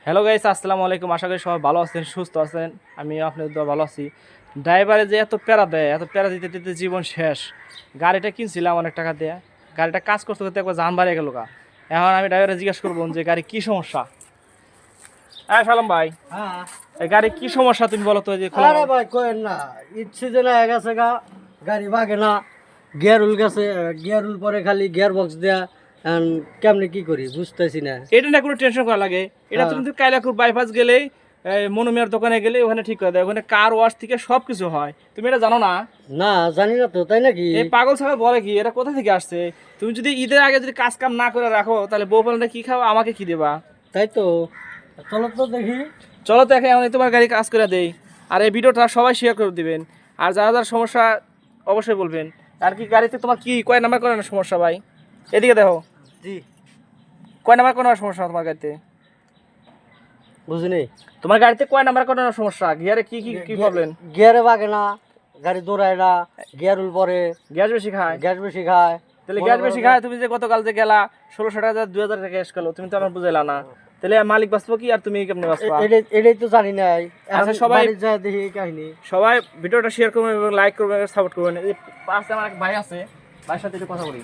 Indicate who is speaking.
Speaker 1: Hello guys, আসসালামু আলাইকুম। আশা করি সবাই ভালো আছেন, সুস্থ আছেন। আমি আপনাদের দোয়া ভালো আছি। ড্রাইভারে যে এত প্যারা দেয়, এত প্যারা দিতে দিতে জীবন শেষ। গাড়িটা কিনছিলাম অনেক টাকা দিয়ে, গাড়িটা কাজ করতে করতে একবার জান বাড়িয়ে গেল গা। এখন আমি ড্রাইভারে জিজ্ঞেস করবো যে গাড়ি কি সমস্যা। হ্যাঁ সালাম ভাই,
Speaker 2: হ্যাঁ,
Speaker 1: এই গাড়ি কি সমস্যা তুমি বলো তো। যে
Speaker 2: আরে ভাই কইেন না, ইচ্ছে যে না গেছে গা, গাড়ি ভাগে না, গিয়ার উল গেছে, গিয়ার উল পরে খালি গিয়ার বক্স দেয়া। কেমনে কি করি বুঝতেছি না।
Speaker 1: এটা না কোনো টেনশন করা লাগে, এটা তুমি তো কাইলাকুর বাইপাস গেলেই মনুমিয়ার দোকানে গেলে ওখানে ঠিক করে দেয়। ওখানে কার ওয়াশ থেকে সব কিছু হয়, তুমি এটা জানো না?
Speaker 2: না জানি না তো, তাই নাকি?
Speaker 1: এই পাগল ছাগল বলে কি, এটা কোথা থেকে আসছে? তুমি যদি ঈদের আগে যদি কাজ কাম না করে রাখো, তাহলে বউ পালনটা কি খাও, আমাকে কি দেবা?
Speaker 2: তাই তো, চলো তো দেখি।
Speaker 1: চলো তো এখন তোমার গাড়ি কাজ করে দেই। আর এই ভিডিওটা সবাই শেয়ার করে দিবেন। আর যারা যারা সমস্যা অবশ্যই বলবেন। আর কি গাড়িতে তোমার কি কয় নাম্বার করে না সমস্যা ভাই? এদিকে দেখো,
Speaker 2: জি,
Speaker 1: কয় নাম্বার কোনো সমস্যা তোমার গাড়িতে?
Speaker 2: বুঝিনি।
Speaker 1: তোমার গাড়িতে কয় নাম্বার কোনো সমস্যা? গিয়ারে কি কি কি প্রবলেম?
Speaker 2: গিয়ারে ভাগে না, গাড়ি দৌড়ায় না, গিয়ার উল পরে,
Speaker 1: গ্যাস বেশি খায়?
Speaker 2: গ্যাস বেশি খায়।
Speaker 1: তাহলে গ্যাস বেশি খায়, তুমি যে গতকাল যে গেলা 1600 টাকা 2000 টাকা ক্যাশ গেলো, তুমি তো আমার বুঝাইলা না। তাহলে মালিক বাঁচবো কি আর তুমি কেমনে বাঁচবা?
Speaker 2: এটাই তো জানি নাই।
Speaker 1: আচ্ছা, সবাই
Speaker 2: যায় দেখি এই কাহিনী।
Speaker 1: সবাই ভিডিওটা শেয়ার করবেন এবং লাইক করবেন, সাপোর্ট করবেন। এই পাশে আমার এক ভাই আছে, ভাইয়ের সাথে একটু কথা বলি।